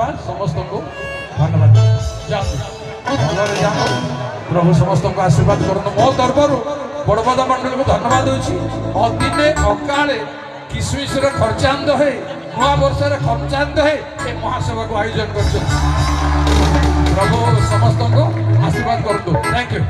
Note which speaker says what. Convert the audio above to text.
Speaker 1: धन्यवाद समस्त को धन्यवाद भलरे जाओ प्रभु समस्त को आशीर्वाद करनो मो दरबार बड़बद मंडल को धन्यवाद होछि अदिने अकाले किसमिस रे खर्चांद है नवा वर्ष रे खर्चांद है ए महासभा को आयोजन करछ प्रभु समस्त को आशीर्वाद करतो थैंक यू।